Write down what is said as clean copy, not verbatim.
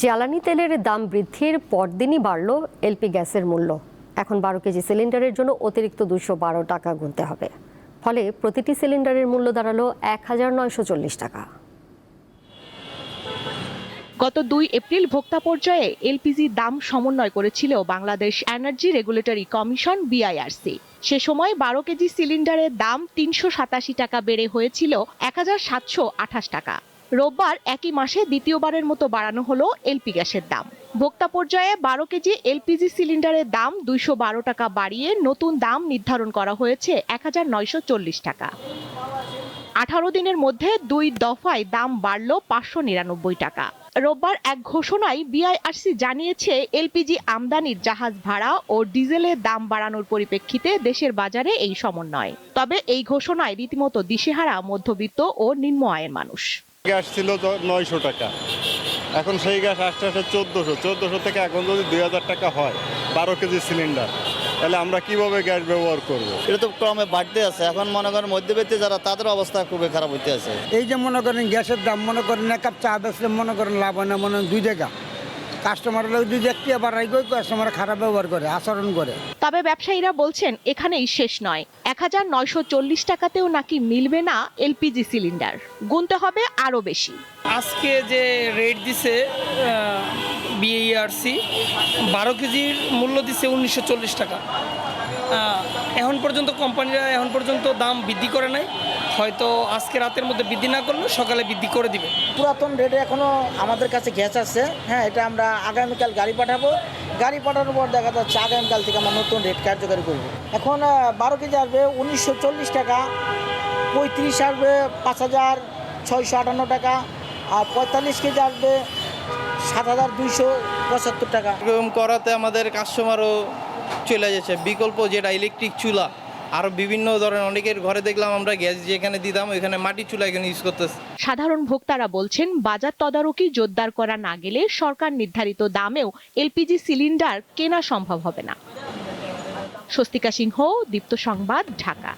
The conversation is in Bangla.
জ্বালানি তেলের দাম বৃদ্ধির পরদিনই বাড়ল এলপি গ্যাসের মূল্য। এখন 12 কেজি সিলিন্ডারের জন্য অতিরিক্ত 212 টাকা গুনতে হবে। ফলে প্রতিটি সিলিন্ডারের মূল্য দাঁড়ালো 1940 টাকা। গত 2 এপ্রিল ভোক্তা পর্যায়ে এলপিজি দাম সমন্বয় করেছিল Bangladesh energy regulatory commission BIRC. সে সময় 12 কেজি সিলিন্ডারের দাম 387 টাকা বেড়ে হয়েছিল 1728 টাকা। রোববার একই মাসে দ্বিতীয়বারের মতো বাড়ানো হলো এলপি গ্যাসের দাম। ভোক্তা পর্যায়ে 12 কেজি এলপিজি সিলিন্ডারের দাম 212 টাকা বাড়িয়ে নতুন দাম নির্ধারণ করা হয়েছে 1940 টাকা। 18 দিনের মধ্যে 2 দফায় দাম বাড়ল 599 টাকা। রোববার এক ঘোষণায় বিআইআরসি জানিয়েছে এলপিজি আমদানির জাহাজ ভাড়া ও ডিজেলের দাম বাড়ানোর পরিপ্রেক্ষিতে দেশের বাজারে এই সমন্বয়। তবে এই ঘোষণায় রীতিমতো দিশেহারা মধ্যবিত্ত ও নিম্ন আয়ের মানুষ। গ্যাস ছিল 900 টাকা, এখন সেই গ্যাস আসতে আসতে 1400 থেকে এখন যদি 2000 টাকা হয় 12 কেজি সিলিন্ডার, তাহলে আমরা কিভাবে গ্যাস ব্যবহার করব? এটা তো ক্রমে বাড়তে আছে। এখন মনে করেন মধ্যবিত্ত যারা, তাদের অবস্থা খুবই খারাপ হইতে আছে। এই যে মনে করেন গ্যাসের দাম, মনে করেন এক কাপ চা বেচলে মনে করেন লাভ হয় না, মনে হয় 2 টাকা। কাস্টমার যদি দেখতে আবার কাস্টমার খারাপ ব্যবহার করে, আচরণ করে। তবে ব্যবসায়ীরা বলছেন এখানেই শেষ নয়। 1940 টাকাতেও নাকি মিলবে না এলপিজি সিলিন্ডার, গুনতে হবে আরো বেশি। আজকে যে রেট দিছে বিআইআরসি, 12 কেজির মূল্য দিচ্ছে 1940 টাকা। এখন পর্যন্ত কোম্পানিরা দাম বৃদ্ধি করে নাই, হয়তো আজকে রাতের মধ্যে বৃদ্ধি না করলে সকালে বৃদ্ধি করে দিবে। পুরাতন রেটে এখনো আমাদের কাছে গ্যাস আছে। হ্যাঁ, এটা আমরা আগামীকাল গাড়ি পাঠাবো। গাড়ি পাঠানোর পর দেখা যাচ্ছে আগামীকাল থেকে আমরা নতুন রেট কার্যকারী করব। এখন 12 কেজি আসবে 1940 টাকা, 35 আসবে 5658 টাকা, আর 45 কেজি আসবে 7275 টাকা। এরকম করাতে আমাদের কাস্টমারও চলে যাচ্ছে। বিকল্প যেটা ইলেকট্রিক চুলা, আরো বিভিন্ন ধরনের অনেকের ঘরে দেখলাম আমরা গ্যাস যেখানে দিতাম ওইখানে মাটির চুলা এখানে ইউজ করতেছে। সাধারণ ভোক্তারা বলছেন বাজার তদারকি জোরদার করা না গেলে সরকার নির্ধারিত দামেও এলপিজি সিলিন্ডার কেনা সম্ভব হবে না। স্বস্তিকা সিংহ, দীপ্ত সংবাদ, ঢাকা।